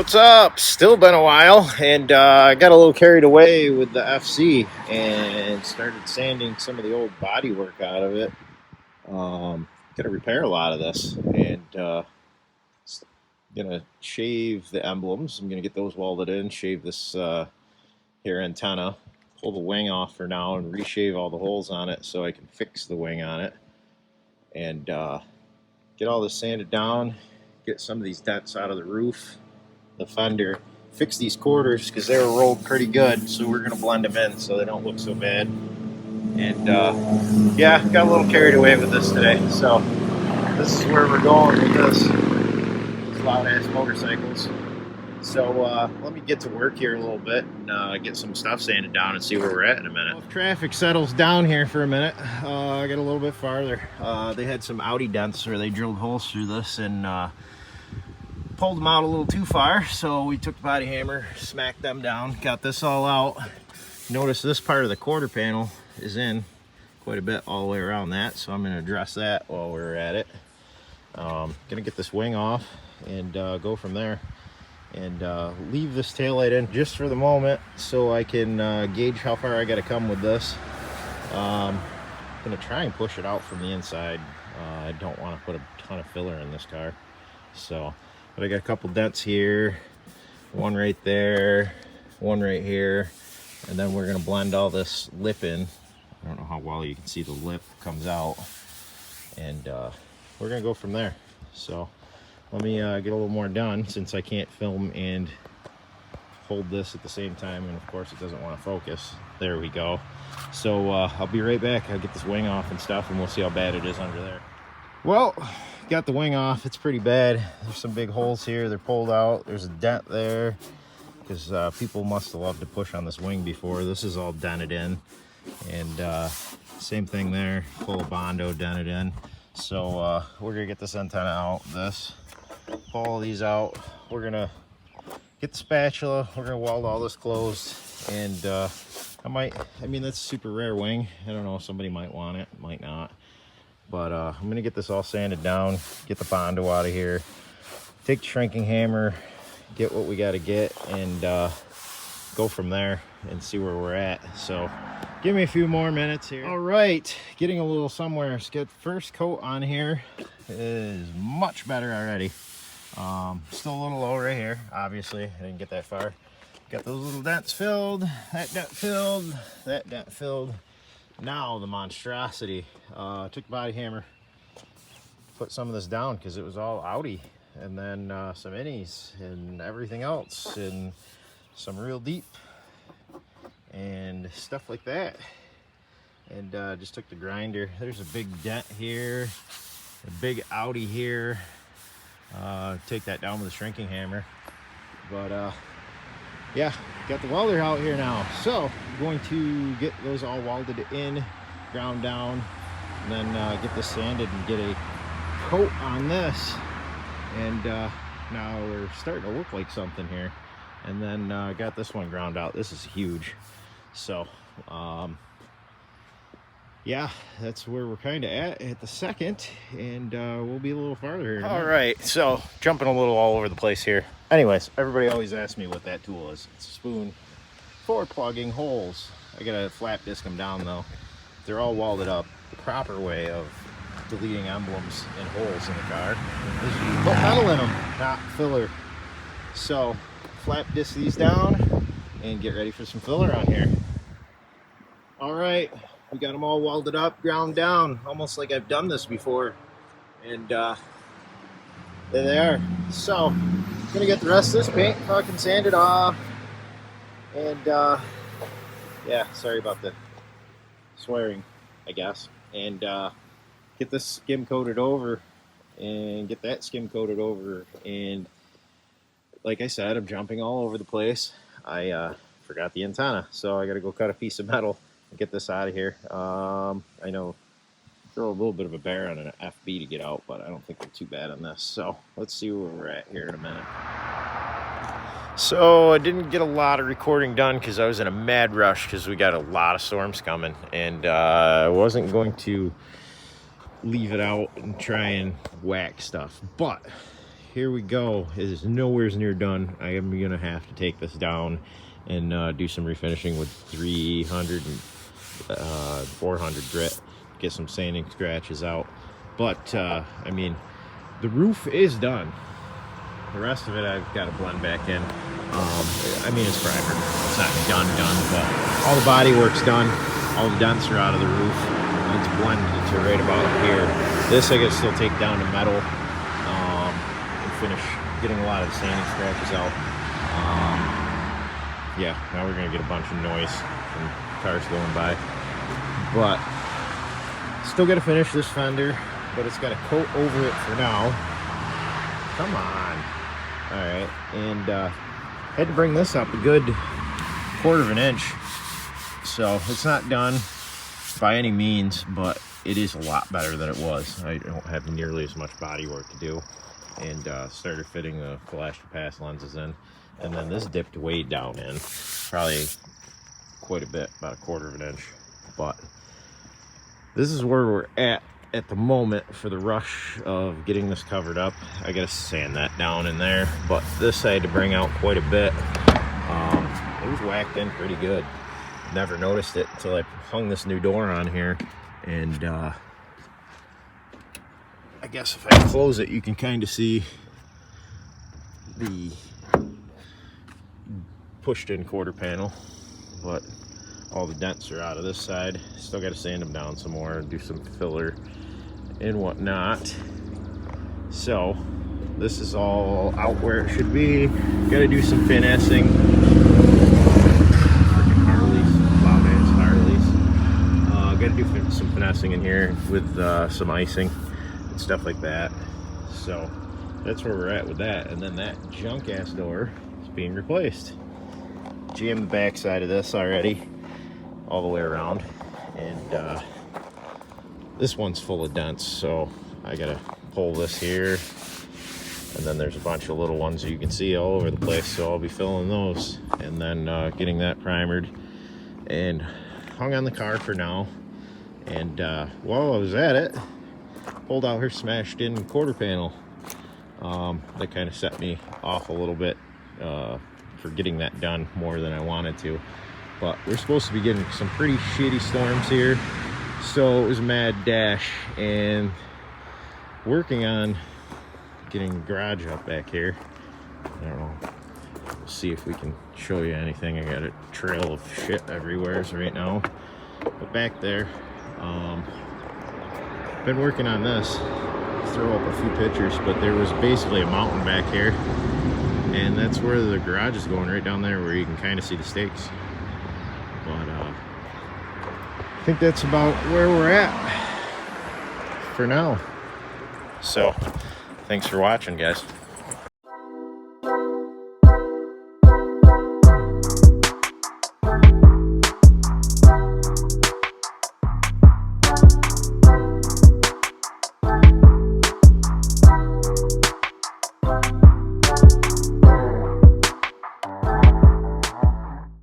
What's up? Still been a while, and I got a little carried away with the FC and started sanding some of the old body work out of it. Gonna repair a lot of this, and gonna shave the emblems. I'm gonna get those welded in, shave this here antenna, pull the wing off for now, and reshave all the holes on it so I can fix the wing on it, and get all this sanded down, get some of these dents out of the roof, the fender, fix these quarters because they were rolled pretty good, so we're going to blend them in so they don't look so bad. And yeah, got a little carried away with this today, so this is where we're going with this. These loud ass motorcycles. So let me get to work here a little bit and get some stuff sanded down and see where we're at in a minute. Well, if traffic settles down here for a minute, I got a little bit farther. They had some Audi dents where they drilled holes through this and pulled them out a little too far, so we took the body hammer, smacked them down, got this all out. Notice this part of the quarter panel is in quite a bit all the way around that, so I'm going to address that while we're at it. Gonna get this wing off and go from there, and leave this taillight in just for the moment so I can gauge how far I got to come with this. Gonna try and push it out from the inside. I don't want to put a ton of filler in this car, so. But I got a couple dents here, one right there, one right here, and then we're gonna blend all this lip in. I don't know how well you can see the lip comes out, and we're gonna go from there. So let me get a little more done since I can't film and hold this at the same time, and of course it doesn't want to focus. There we go. So I'll be right back. I'll get this wing off and stuff, and we'll see how bad it is under there. Well, got the wing off. It's pretty bad. There's some big holes here. They're pulled out. There's a dent there because people must have loved to push on this wing before. This is all dented in, and same thing there. Full of Bondo, dented in. So we're gonna get this antenna out. Pull all these out. We're gonna get the spatula. We're gonna weld all this closed, and I mean that's a super rare wing. I don't know. Somebody might want it, might not. But I'm gonna get this all sanded down, get the Bondo out of here, take the shrinking hammer, get what we gotta get, and go from there and see where we're at. So give me a few more minutes here. All right, getting a little somewhere. Let's get the first coat on here. It is much better already. Still a little low right here, obviously. I didn't get that far. Got those little dents filled, that dent filled, that dent filled. Now the monstrosity. Took the body hammer, put some of this down because it was all Audi, and then some innies and everything else, and some real deep and stuff like that. And just took the grinder. There's a big dent here, a big Audi here. Take that down with a shrinking hammer. But yeah, got the welder out here now, so I'm going to get those all welded in, ground down, and then get this sanded and get a coat on this. And now we're starting to look like something here. And then got this one ground out. This is huge. So yeah, that's where we're kind of at the second, and we'll be a little farther here. All right, so jumping a little all over the place here. Anyways, everybody always asks me what that tool is. It's a spoon for plugging holes. I gotta flap disc them down though. They're all welded up. The proper way of deleting emblems and holes in the car is you put metal in them, not filler. So flap disc these down and get ready for some filler on here. All right. We got them all welded up, ground down, almost like I've done this before. And there they are. So, I'm gonna get the rest of this paint fucking sanded off. And yeah, sorry about the swearing, I guess. And get this skim coated over and get that skim coated over. And like I said, I'm jumping all over the place. I forgot the antenna, so I gotta go cut a piece of metal. Get this out of here. I know throw a little bit of a bear on an FB to get out, but I don't think they're too bad on this. So let's see where we're at here in a minute. So I didn't get a lot of recording done because I was in a mad rush because we got a lot of storms coming, and I wasn't going to leave it out and try and whack stuff. But here we go. It is nowhere near done. I am gonna have to take this down and do some refinishing with 300 and 400 grit, get some sanding scratches out. But I mean, the roof is done. The rest of it I've got to blend back in. I mean, it's primer. It's not done, but all the body work's done. All the dents are out of the roof. It's blended to right about here. This I gotta still take down to metal and finish getting a lot of the sanding scratches out. Yeah, now we're gonna get a bunch of noise from cars going by. But still gotta finish this fender, but it's got a coat over it for now. Come on. All right, and had to bring this up a good 1/4 inch. So it's not done by any means, but it is a lot better than it was. I don't have nearly as much body work to do, and started fitting the flash to pass lenses in, and then this dipped way down in, probably quite a bit, about 1/4 inch. But this is where we're at the moment for the rush of getting this covered up. I gotta sand that down in there, but this I had to bring out quite a bit. It was whacked in pretty good. Never noticed it until I hung this new door on here, and I guess if I close it, you can kind of see the pushed in quarter panel, but all the dents are out of this side. Still got to sand them down some more and do some filler and whatnot. So this is all out where it should be. Got to do some finessing. Freaking Harleys, loud ass Harleys. Got to do some finessing in here with some icing and stuff like that. So that's where we're at with that. And then that junk ass door is being replaced. Jammed the back side of this already, all the way around, and this one's full of dents, so I gotta pull this here, and then there's a bunch of little ones that you can see all over the place, so I'll be filling those, and then getting that primered and hung on the car for now. And while I was at it, pulled out her smashed in quarter panel. That kind of set me off a little bit for getting that done more than I wanted to. But we're supposed to be getting some pretty shitty storms here, so it was a mad dash, and working on getting the garage up back here. I don't know, we'll see if we can show you anything. I got a trail of shit everywhere right now, but back there, been working on this. Throw up a few pictures, but there was basically a mountain back here, and that's where the garage is going, right down there where you can kind of see the stakes. But I think that's about where we're at for now. So thanks for watching, guys.